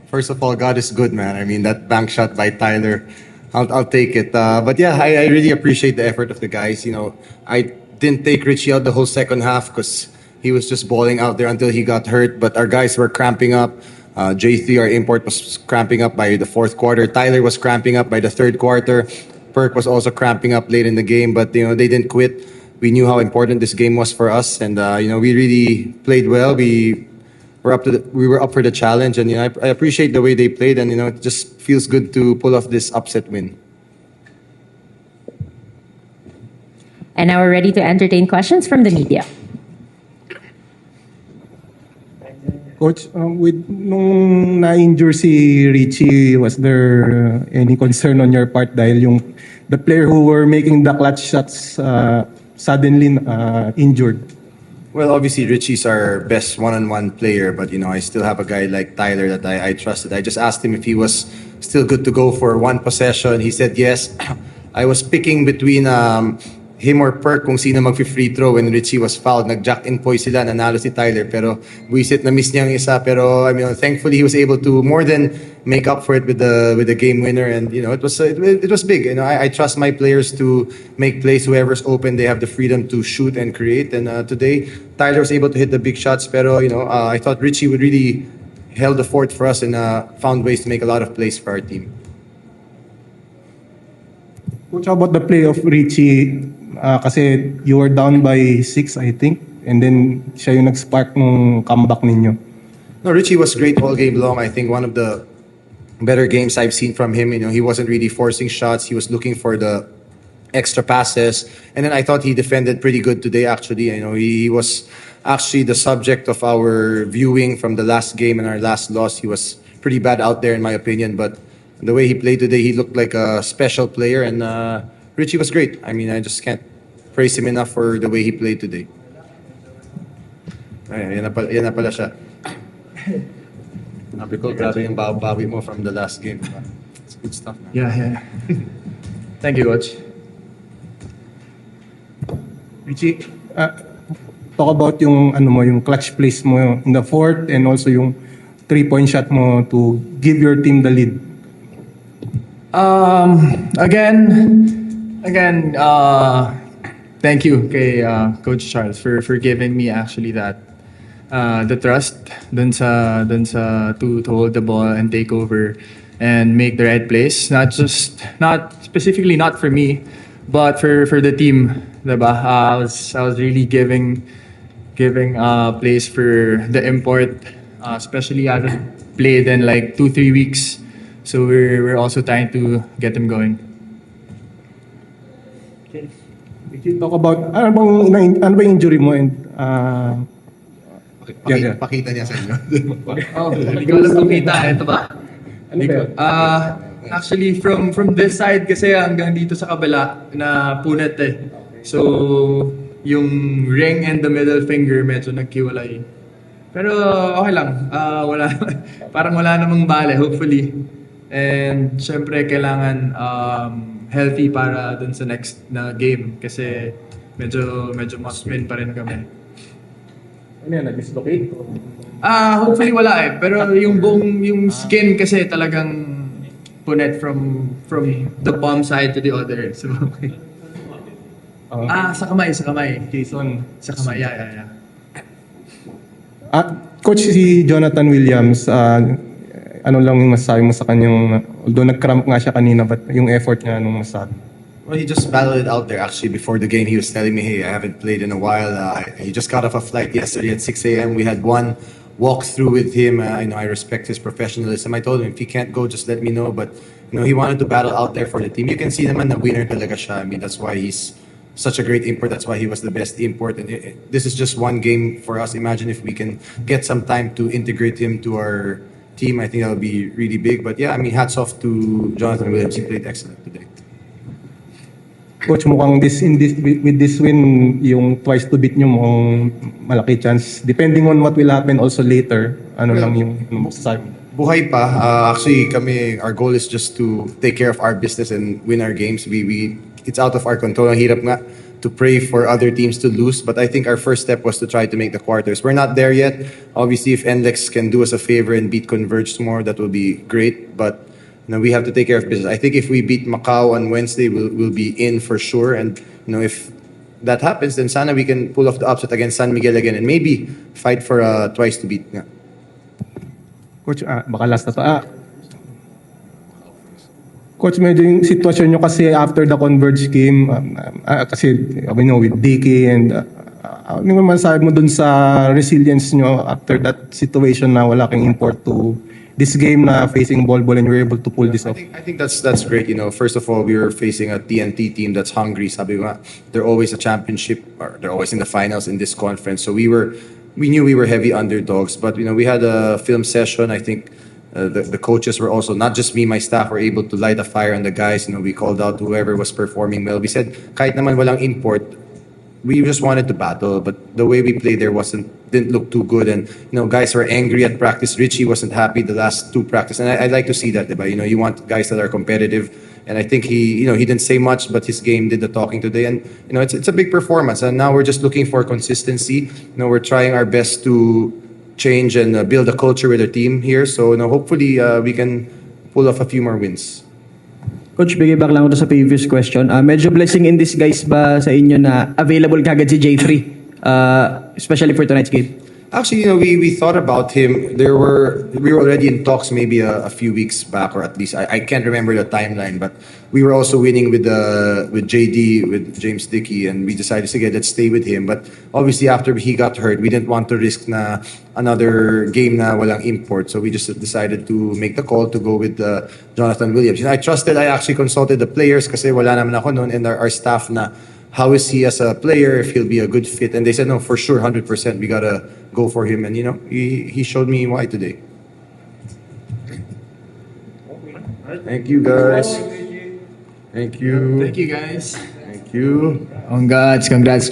First of all, God is good, man. I mean, that bank shot by Tyler, I'll take it. But yeah, I really appreciate the effort of the guys. I didn't take Richie out the whole second half because he was just balling out there until he got hurt. But our guys were cramping up. J3, our import, was cramping up by the fourth quarter. Tyler was cramping up by the third quarter. Perk was also cramping up late in the game, but they didn't quit. We knew how important this game was for us, and we really played well. We were up for the challenge, and I appreciate the way they played, and it just feels good to pull off this upset win. And now we're ready to entertain questions from the media. Coach, with nung na-injure si Richie, was there any concern on your part dahil the player who were making the clutch shots suddenly injured? Well, obviously Richie's our best one-on-one player, but I still have a guy like Tyler that I trusted. I just asked him if he was still good to go for one possession. He said yes. I was picking between him or Perk kung sino mag-free throw when Richie was fouled. Nag-jack in point sila, nanalo si Tyler, pero buisit na miss niya ang isa. Pero thankfully he was able to more than make up for it with the game winner, and it was big. I trust my players to make plays. Whoever's open, they have the freedom to shoot and create. And today Tyler was able to hit the big shots, pero I thought Richie would really held the fort for us and found ways to make a lot of plays for our team. Coach, how about the play of Richie? Kasi you were down by 6, I think, and then siya yung nag-spark ng comeback ninyo. No, Richie was great all game long. I think one of the better games I've seen from him. He wasn't really forcing shots. He was looking for the extra passes. And then I thought he defended pretty good today, actually. He was actually the subject of our viewing from the last game and our last loss. He was pretty bad out there, in my opinion. But the way he played today, he looked like a special player. And Richie was great. I just can't praise him enough for the way he played today. Ay, yan na pala siya. Sabi ko, grabe yung bawi mo from the last game. It's good stuff, man. Yeah. Thank you, Coach. Richie, talk about yung clutch plays mo in the fourth and also yung 3-point shot mo to give your team the lead. Again, thank you kay Coach Charles for giving me actually that the trust dun sa to hold the ball and take over and make the right plays. Not specifically not for me, but for the team, diba? I was really giving plays for the import, especially I haven't played in like 2-3 weeks, so we're also trying to get them going. Talk about ano bang injury mo and Pakita niya sa inyo. Hindi ko alam kung kita. Ito ba? Actually, from this side kasi hanggang dito sa kabila na punat eh. So, yung ring and the middle finger medyo nagkiwalay. Pero okay lang. Parang wala namang bale, hopefully. And syempre, kailangan healthy para dun sa next na game kasi medyo must win pa rin kami. ano yan, nag-dislocate? Hopefully wala eh. Pero yung skin kasi talagang punet from the palm side to the other. So, sa kamay. Jason. Sa kamay, yeah. Coach, si Jonathan Williams, ano lang yung masasabi mo sa kanyang, although nag-cramp nga siya kanina, but yung effort niya, anong masasabi? Well, he just battled it out there. Actually, before the game, he was telling me, "Hey, I haven't played in a while. He just got off a flight yesterday at 6 a.m. We had one walkthrough with him. I respect his professionalism. I told him if he can't go, just let me know. But he wanted to battle out there for the team. You can see naman na winner talaga siya. I mean, that's why he's such a great import. That's why he was the best import. And this is just one game for us. Imagine if we can get some time to integrate him to our team. I think that'll be really big. But yeah, I mean, hats off to Jonathan Williams. He played excellent today. Coach, mukhang with this win, yung twice to beat nyo mukhang malaki chance. Depending on what will happen also later, lang yung masasabi? Buhay pa. Actually, our goal is just to take care of our business and win our games. It's out of our control. Ang hirap nga to pray for other teams to lose. But I think our first step was to try to make the quarters. We're not there yet. Obviously, if NLEX can do us a favor and beat Converge tomorrow, that will be great. But we have to take care of business. I think if we beat Macau on Wednesday, we'll be in for sure. And if that happens, then sana we can pull off the upset against San Miguel again and maybe fight for twice to beat. Yeah. Coach, baka last na to. Coach, medyo yung sitwasyon nyo kasi after the Converge game, kasi with DK and ano naman sabi mo dun sa resilience nyo after that situation na wala kang import to this game na facing ball and you were able to pull this off? I think that's great. First of all, we were facing a TNT team that's hungry. Sabi ko nga, they're always a championship, or they're always in the finals in this conference. So we knew we were heavy underdogs. But we had a film session. I think the coaches were also, not just me, my staff were able to light a fire on the guys. We called out whoever was performing well. We said, kahit naman walang import, we just wanted to battle, but the way we played there didn't look too good. And guys were angry at practice. Richie wasn't happy the last two practice, and I'd like to see that. Diba? You want guys that are competitive, and I think he didn't say much, but his game did the talking today. And it's a big performance. And now we're just looking for consistency. We're trying our best to change and build a culture with our team here. So hopefully we can pull off a few more wins. Coach, bigay back lang ako sa previous question. Medyo blessing in disguise ba sa inyo na available kagad si J3? Especially for tonight's game. Actually, we thought about him. We were already in talks maybe a few weeks back, or at least I can't remember the timeline. But we were also winning with JD, with James Dickey, and we decided, sige, let's stay with him. But obviously, after he got hurt, we didn't want to risk na another game na walang import. So we just decided to make the call to go with Jonathan Williams. I actually consulted the players kasi wala naman ako noon, and our staff na, how is he as a player, if he'll be a good fit. And they said, no, for sure, 100%, we gotta go for him. And he showed me why today. Thank you, guys. Thank you. Thank you, guys. Thank you. Congrats, Charles.